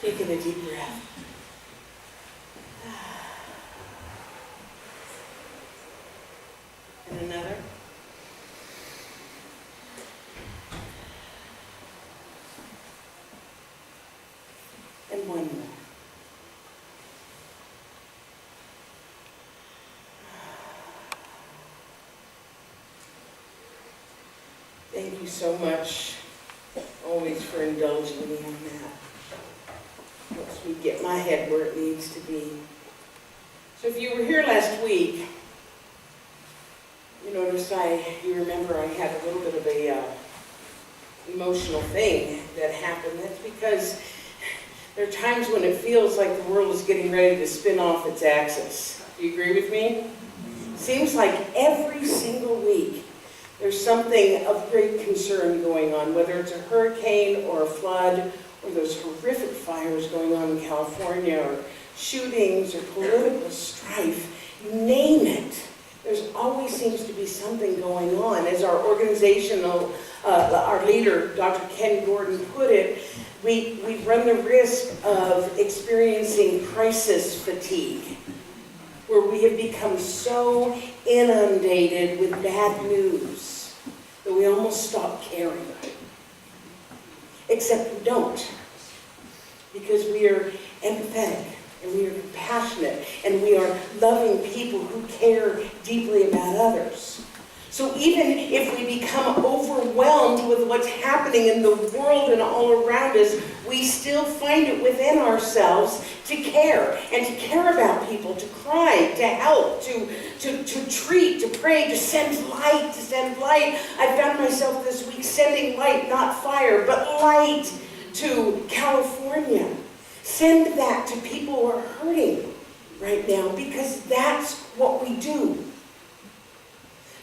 Taking a deep breath. And another. And one more. Thank you so much, always, for indulging me on that. Helps me get my head where it needs to be. So if you were here last week, you noticed you remember I had a little bit of a emotional thing that happened. That's because there are times when it feels like the world is getting ready to spin off its axis. Do you agree with me? Seems like every single week there's something of great concern going on, whether it's a hurricane or a flood, or those horrific fires going on in California, or shootings or political strife. You name it. There's always seems to be something going on. As our organizational, our leader, Dr. Ken Gordon, put it, we run the risk of experiencing crisis fatigue, where we have become so inundated with bad news that we almost stop caring. Except we don't, because we are empathetic, and we are compassionate, and we are loving people who care deeply about others. So even if we become overwhelmed with what's happening in the world and all around us, we still find it within ourselves to care, and to care about people, to cry, to help, to treat, to pray, to send light, I found myself this week sending light, not fire, but light to California. Send that to people who are hurting right now, because that's what we do.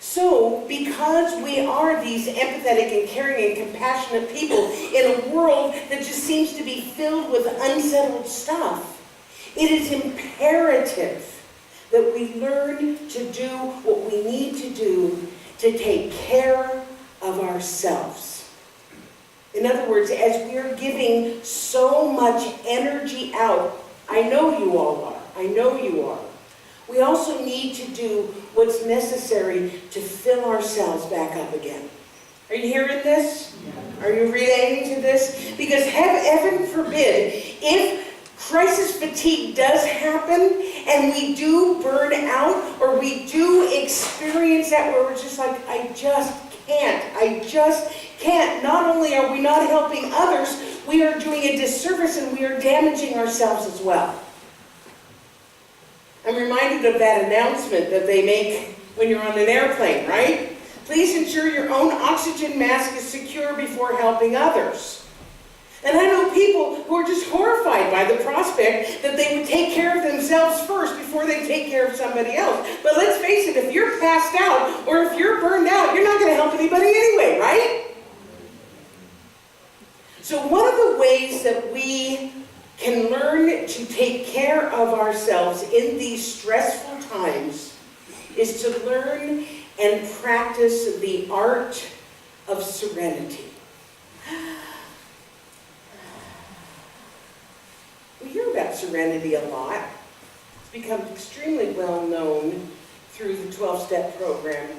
So, because we are these empathetic and caring and compassionate people in a world that just seems to be filled with unsettled stuff, it is imperative that we learn to do what we need to do to take care of ourselves. In other words, as we're giving so much energy out, I know you all are, I know you are, we also need to do what's necessary to fill ourselves back up again. Are you hearing this? Yeah. Are you relating to this? Because heaven forbid, if crisis fatigue does happen and we do burn out, or we do experience that where we're just like, I just can't. Not only are we not helping others, we are doing a disservice and we are damaging ourselves as well. I'm reminded of that announcement that they make when you're on an airplane, right? Please ensure your own oxygen mask is secure before helping others. And I know people who are just horrified by the prospect that they would take care of themselves first before they take care of somebody else. But let's face it, if you're passed out or if you're burned out, you're not going to help anybody anyway, right? So one of the ways that we can learn to take care of ourselves in these stressful times is to learn and practice the art of serenity. We hear about serenity a lot. It's become extremely well known through the 12-step program.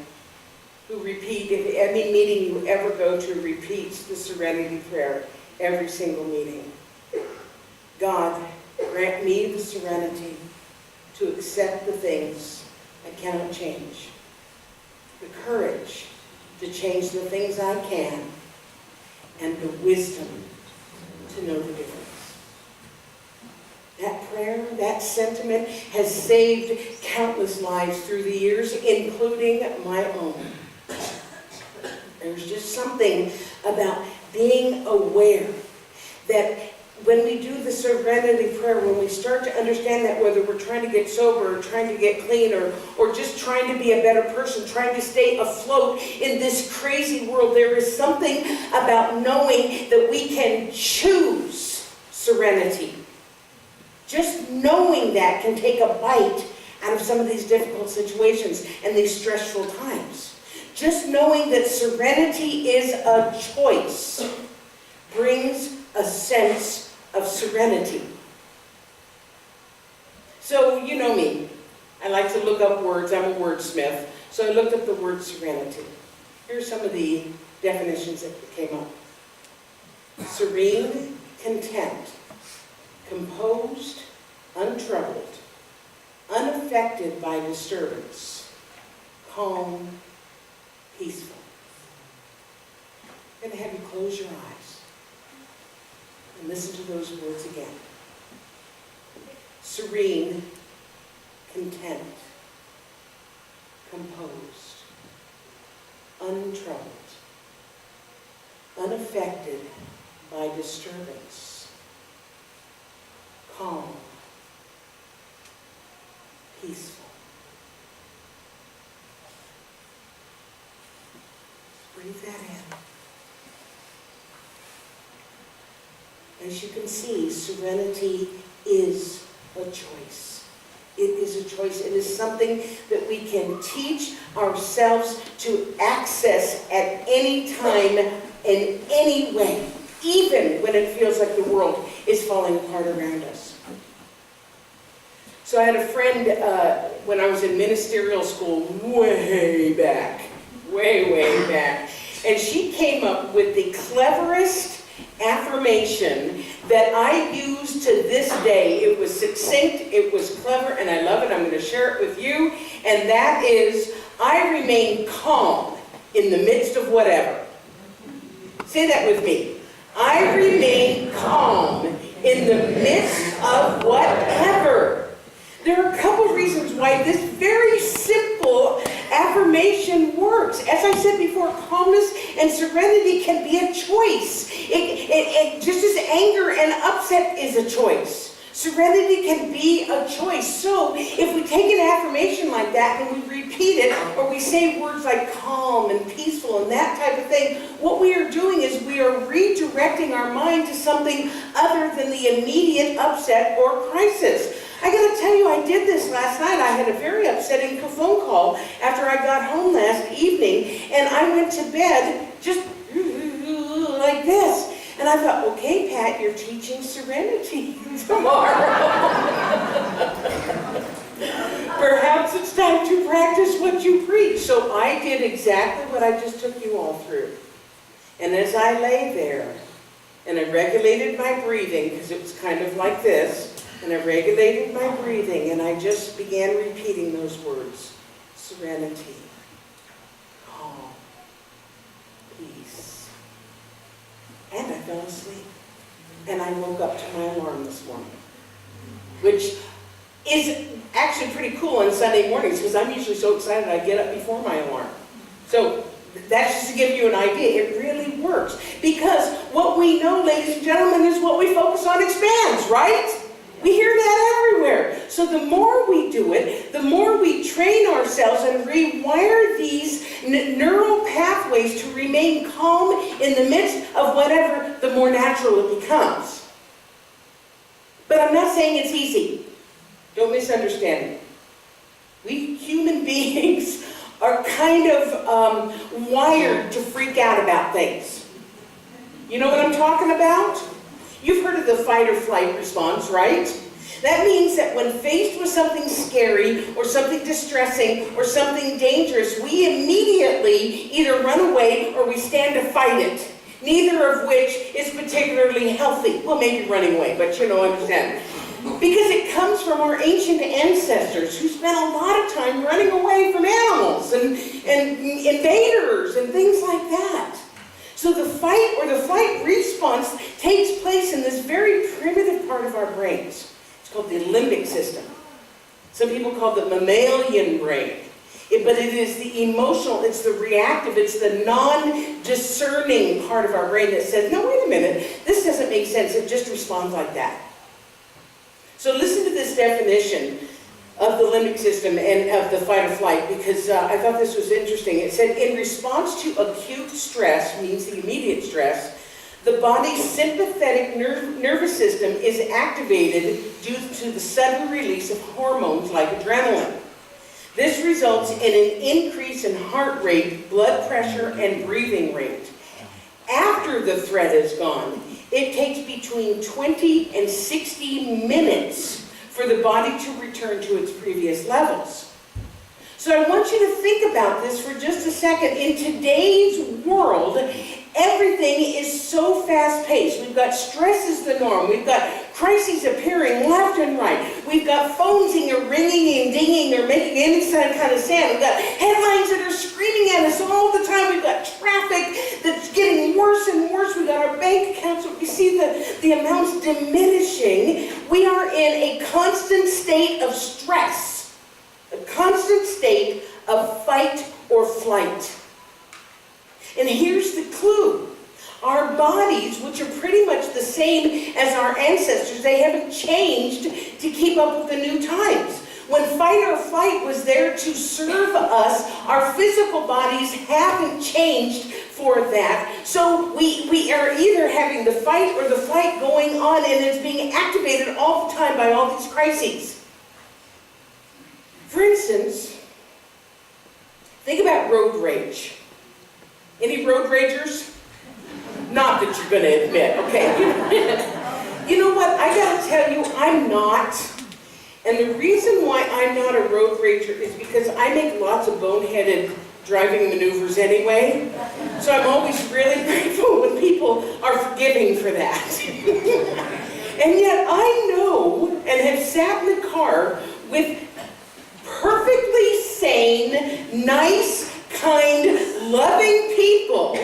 Who repeat, if any meeting you ever go to repeats the serenity prayer, every single meeting. God, grant me the serenity to accept the things I cannot change, the courage to change the things I can, and the wisdom to know the difference. That prayer, that sentiment has saved countless lives through the years, including my own. There's just something about being aware that when we do the serenity prayer, when we start to understand that whether we're trying to get sober or trying to get clean or just trying to be a better person, trying to stay afloat in this crazy world, there is something about knowing that we can choose serenity. Just knowing that can take a bite out of some of these difficult situations and these stressful times. Just knowing that serenity is a choice brings a sense of serenity. So, you know me. I like to look up words. I'm a wordsmith. So I looked up the word serenity. Here's some of the definitions that came up. Serene, content, composed, untroubled, unaffected by disturbance, calm, peaceful. I'm going to have you close your eyes and listen to those words again. Serene, content, composed, untroubled, unaffected by disturbance, calm, peaceful. Breathe that in. As you can see, serenity is a choice. It is a choice. It is something that we can teach ourselves to access at any time, in any way, even when it feels like the world is falling apart around us. So I had a friend when I was in ministerial school way back, and she came up with the cleverest affirmation that I use to this day. It was succinct, it was clever, and I love it. I'm going to share it with you, and that is, I remain calm in the midst of whatever. Say that with me. I remain calm in the midst of whatever. There are a couple reasons why this very simple affirmation works. As I said before, calmness and serenity can be a choice. It just as anger and upset is a choice, serenity can be a choice. So if we take an affirmation like that and we repeat it, or we say words like calm and peaceful and that type of thing, what we are doing is we are redirecting our mind to something other than the immediate upset or crisis. I got to tell you, I did this last night. I had a very upsetting phone call after I got home last evening, and I went to bed just like this. And I thought, okay, Pat, you're teaching serenity tomorrow. Perhaps it's time to practice what you preach. So I did exactly what I just took you all through. And as I lay there, and I regulated my breathing, because it was kind of like this, and I regulated my breathing, and I just began repeating those words. Serenity, calm, peace. And I fell asleep. And I woke up to my alarm this morning, which is actually pretty cool on Sunday mornings, because I'm usually so excited I get up before my alarm. So that's just to give you an idea. It really works. Because what we know, ladies and gentlemen, is what we focus on expands, right? We hear that everywhere. So the more we do it, the more we train ourselves and rewire these neural pathways to remain calm in the midst of whatever, the more natural it becomes. But I'm not saying it's easy. Don't misunderstand me. We human beings are kind of wired to freak out about things. You know what I'm talking about? You've heard of the fight or flight response, right? That means that when faced with something scary or something distressing or something dangerous, we immediately either run away or we stand to fight it. Neither of which is particularly healthy. Well, maybe running away, but you know, understand. Because it comes from our ancient ancestors who spent a lot of time running away from animals and invaders and things like that. So the fight or the flight response takes place in this very primitive part of our brains. It's called the limbic system. Some people call it the mammalian brain. But it is the emotional, it's the reactive, it's the non-discerning part of our brain that says, no, wait a minute, this doesn't make sense, it just responds like that. So listen to this definition of the limbic system and of the fight or flight, because I thought this was interesting. It said, in response to acute stress, means the immediate stress, the body's sympathetic nervous system is activated due to the sudden release of hormones like adrenaline. This results in an increase in heart rate, blood pressure, and breathing rate. After the threat is gone, it takes between 20 and 60 minutes for the body to return to its previous levels. So I want you to think about this for just a second. In today's world, everything is so fast-paced. We've got stress is the norm. We've got crises appearing left and right. We've got phones that are ringing and dinging. They're making any kind of sound. We've got headlines that are screaming at us all the time. We've got traffic that's getting worse and worse. We've got our bank accounts. We see the amounts diminishing. We are in a constant state of stress. A constant state of fight or flight. And here's the clue. Our bodies, which are pretty much the same as our ancestors, they haven't changed to keep up with the new times. When fight or flight was there to serve us, our physical bodies haven't changed for that. So we are either having the fight or the flight going on, and it's being activated all the time by all these crises. For instance, think about road rage. Any road ragers? Not that you're going to admit, okay? You know what? I got to tell you, I'm not. And the reason why I'm not a road rager is because I make lots of boneheaded driving maneuvers anyway. So I'm always really grateful when people are forgiving for that. And yet I know and have sat in the car with perfectly sane, nice, kind, loving people.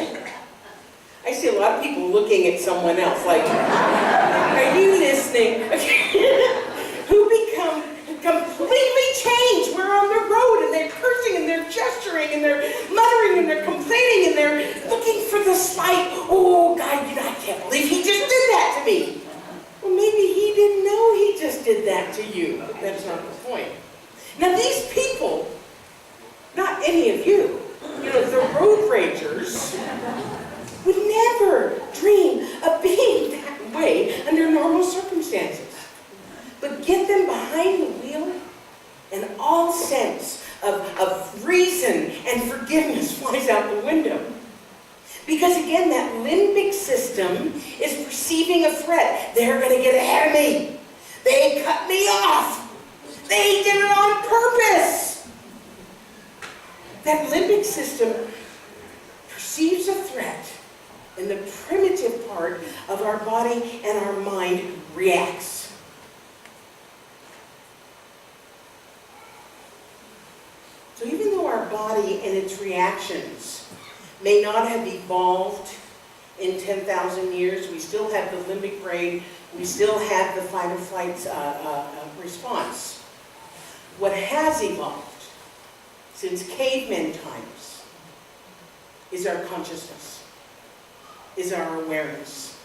I see a lot of people looking at someone else like, are you listening? Who become completely changed. We're on the road and they're cursing and they're gesturing and they're muttering and they're complaining and they're looking for the slight, oh God, I can't believe he just did that to me. Well, maybe he didn't know he just did that to you, but that's not the point. Now these people, not any of you, the road ragers, would never dream of being that way under normal circumstances. But get them behind the wheel, and all sense of reason and forgiveness flies out the window. Because again, that limbic system is perceiving a threat. They're going to get ahead of me. They cut me off. They did it on purpose. That limbic system perceives a threat, and the primitive part of our body and our mind reacts. So even though our body and its reactions may not have evolved in 10,000 years, we still have the limbic brain, we still have the fight or flight response. What has evolved since caveman times is our consciousness, is our awareness,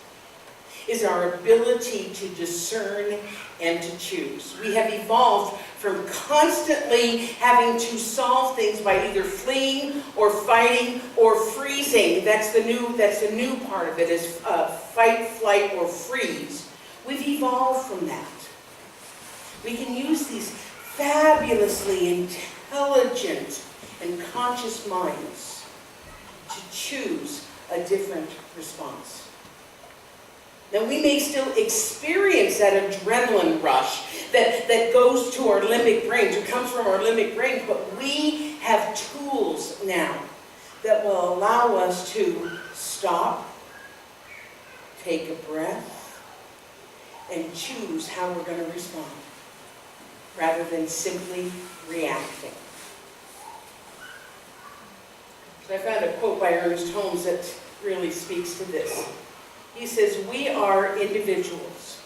is our ability to discern and to choose. We have evolved from constantly having to solve things by either fleeing or fighting or freezing. That's the new part of it, is fight, flight, or freeze. We've evolved from that. We can use these fabulously intelligent and conscious minds to choose a different response. Now we may still experience that adrenaline rush that goes to our limbic brains, or comes from our limbic brain, but we have tools now that will allow us to stop, take a breath, and choose how we're going to respond, rather than simply reacting. So I found a quote by Ernest Holmes that really speaks to this. He says, "We are individuals.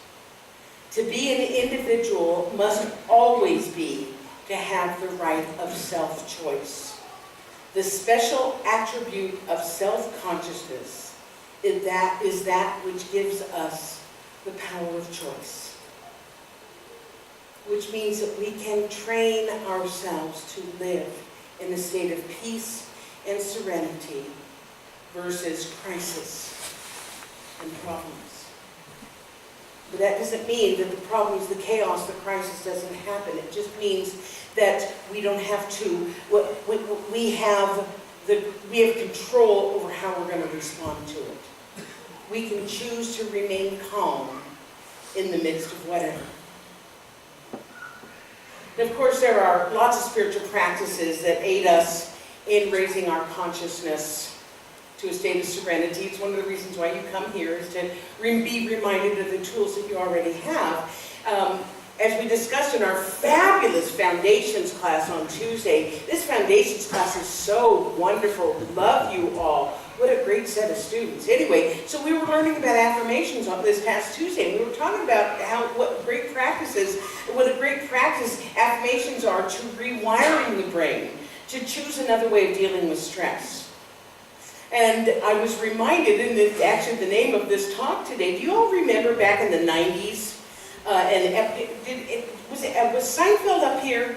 To be an individual must always be to have the right of self-choice. The special attribute of self-consciousness is that which gives us the power of choice." Which means that we can train ourselves to live in a state of peace and serenity versus crisis and problems. But that doesn't mean that the problems, the chaos, the crisis doesn't happen. It just means that we don't have to, we have control over how we're going to respond to it. we can choose to remain calm in the midst of whatever. And of course, there are lots of spiritual practices that aid us in raising our consciousness to a state of serenity. It's one of the reasons why you come here, is to be reminded of the tools that you already have. As we discussed in our fabulous Foundations class on Tuesday, this Foundations class is so wonderful. Love you all. What a great set of students. Anyway, so we were learning about affirmations on this past Tuesday. We were talking about what a great practice affirmations are to rewiring the brain, to choose another way of dealing with stress. And I was reminded, and actually the name of this talk today, do you all remember back in the 90s? Was Seinfeld up here?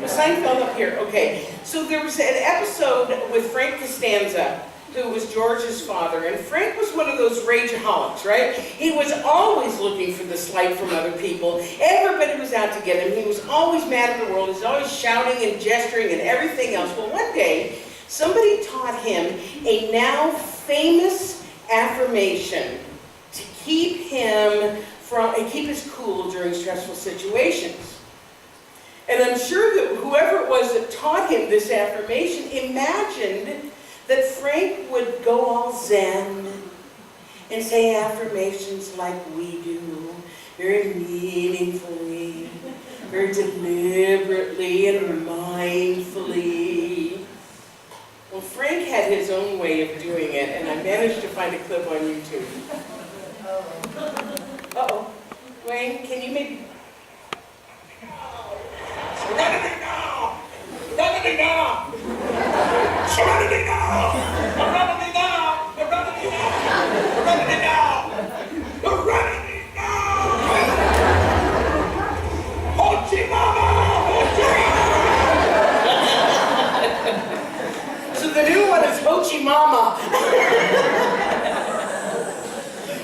Was Seinfeld up here? Okay. So there was an episode with Frank Costanza, who was George's father. And Frank was one of those rageaholics, right? He was always looking for the slight from other people. Everybody was out to get him. He was always mad at the world. He was always shouting and gesturing and everything else. Well, one day, somebody taught him a now famous affirmation to keep his cool during stressful situations. And I'm sure that whoever it was that taught him this affirmation imagined that Frank would go all zen and say affirmations like we do, very meaningfully, very deliberately and mindfully. Well, Frank had his own way of doing it, and I managed to find a clip on YouTube. Uh-oh. Wayne, can you maybe... Serenity now! Serenity now! Serenity now! Serenity now! Serenity now! Serenity now! Serenity now! Hochi mama! Hochi! So the new one is Hochi mama.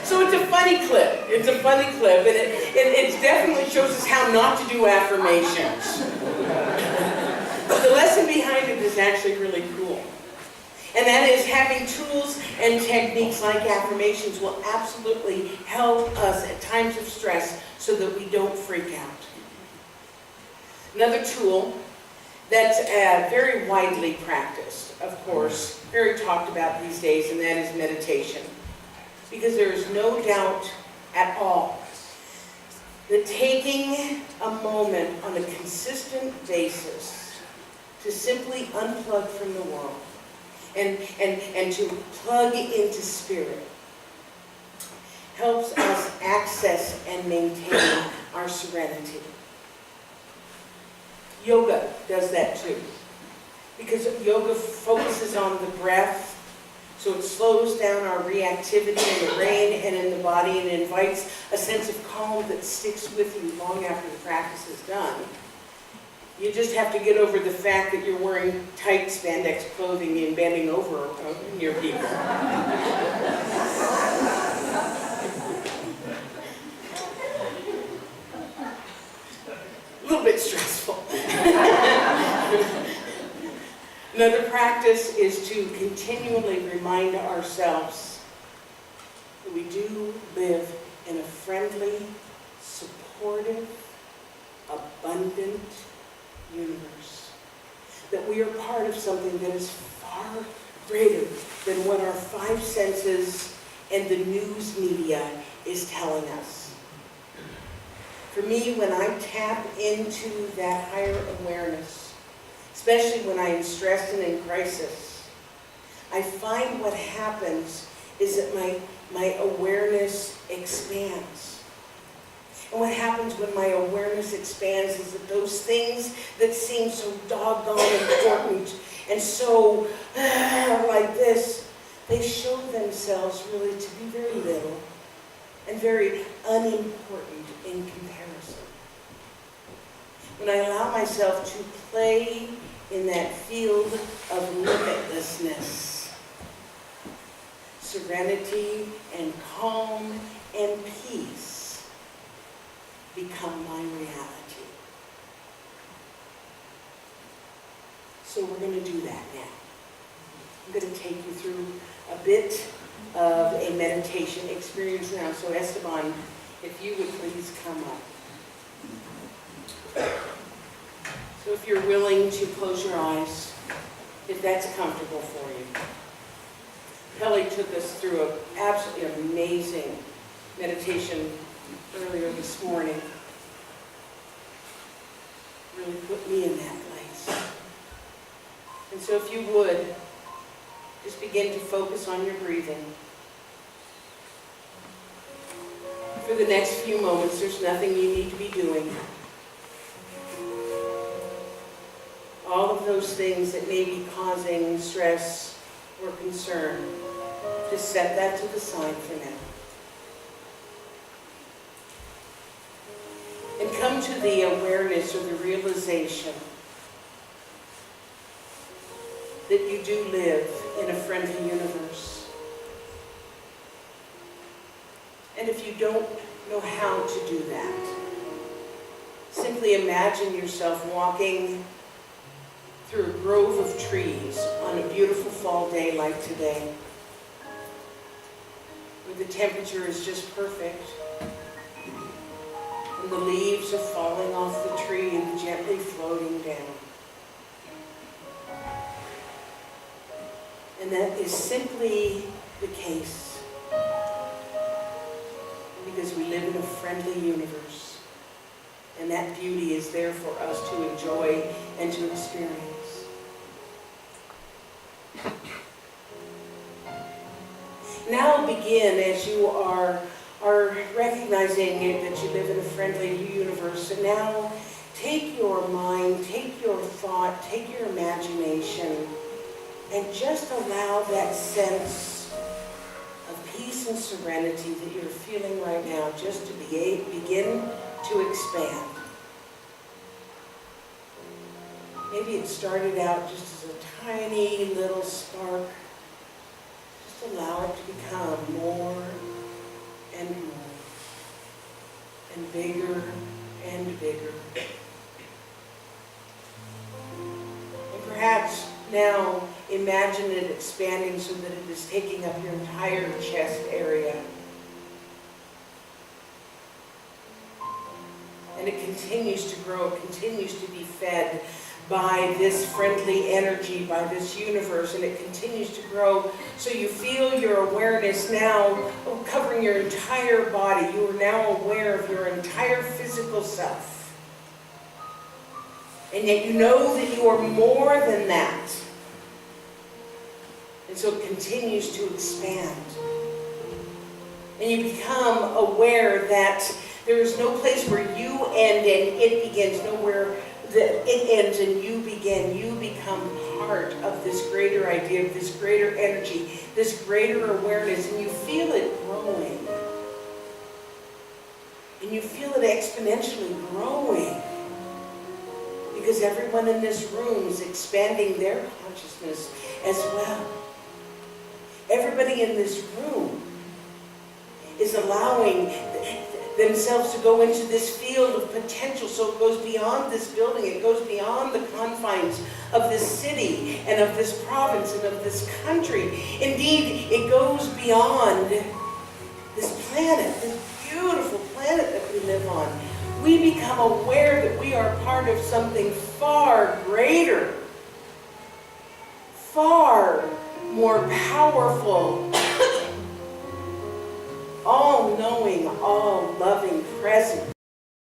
So it's a funny clip. It's a funny clip, and it definitely shows us how not to do affirmations. But the lesson behind it is actually really cool. And that is, having tools and techniques like affirmations will absolutely help us at times of stress so that we don't freak out. Another tool that's very widely practiced, of course, very talked about these days, and that is meditation. Because there is no doubt at all that taking a moment on a consistent basis to simply unplug from the world and to plug into spirit helps us access and maintain our serenity. Yoga does that too, because yoga focuses on the breath. So it slows down our reactivity in the brain and in the body, and invites a sense of calm that sticks with you long after the practice is done. You just have to get over the fact that you're wearing tight spandex clothing and bending over near people. A little bit stressful. Another practice is to continually remind ourselves that we do live in a friendly, supportive, abundant universe. That we are part of something that is far greater than what our five senses and the news media is telling us. For me, when I tap into that higher awareness, especially when I am stressed and in crisis, I find what happens is that my awareness expands. And what happens when my awareness expands is that those things that seem so doggone important and so like this, they show themselves really to be very little and very unimportant in comparison. When I allow myself to play in that field of limitlessness, serenity and calm and peace become my reality. So we're going to do that now. I'm going to take you through a bit of a meditation experience now. So Esteban, if you would please come up. So if you're willing to close your eyes, if that's comfortable for you. Kelly took us through an absolutely amazing meditation earlier this morning. Really put me in that place. And so if you would, just begin to focus on your breathing. For the next few moments, there's nothing you need to be doing. All of those things that may be causing stress or concern, just set that to the side for now. And come to the awareness or the realization that you do live in a friendly universe. And if you don't know how to do that, simply imagine yourself walking through a grove of trees on a beautiful fall day like today, where the temperature is just perfect, and the leaves are falling off the tree and gently floating down. And that is simply the case because we live in a friendly universe, and that beauty is there for us to enjoy and to experience. Now begin, as you are recognizing that you live in a friendly universe, and now take your mind, take your thought, take your imagination, and just allow that sense of peace and serenity that you're feeling right now just to begin to expand. Maybe it started out just as a tiny little spark. Just allow it to become more and more, and bigger and bigger. And perhaps now imagine it expanding so that it is taking up your entire chest area. And it continues to grow, it continues to be fed by this friendly energy, by this universe, and it continues to grow. So you feel your awareness now covering your entire body. You are now aware of your entire physical self. And yet you know that you are more than that. And so it continues to expand. And you become aware that there is no place where you end and it begins, nowhere that it ends and you begin. You become part of this greater idea, of this greater energy, this greater awareness, and you feel it growing. And you feel it exponentially growing. Because everyone in this room is expanding their consciousness as well. Everybody in this room is allowing themselves to go into this field of potential. So it goes beyond this building, it goes beyond the confines of this city and of this province and of this country. Indeed, it goes beyond this planet, this beautiful planet that we live on. We become aware that we are part of something far greater, far more powerful, all-knowing, all-loving presence.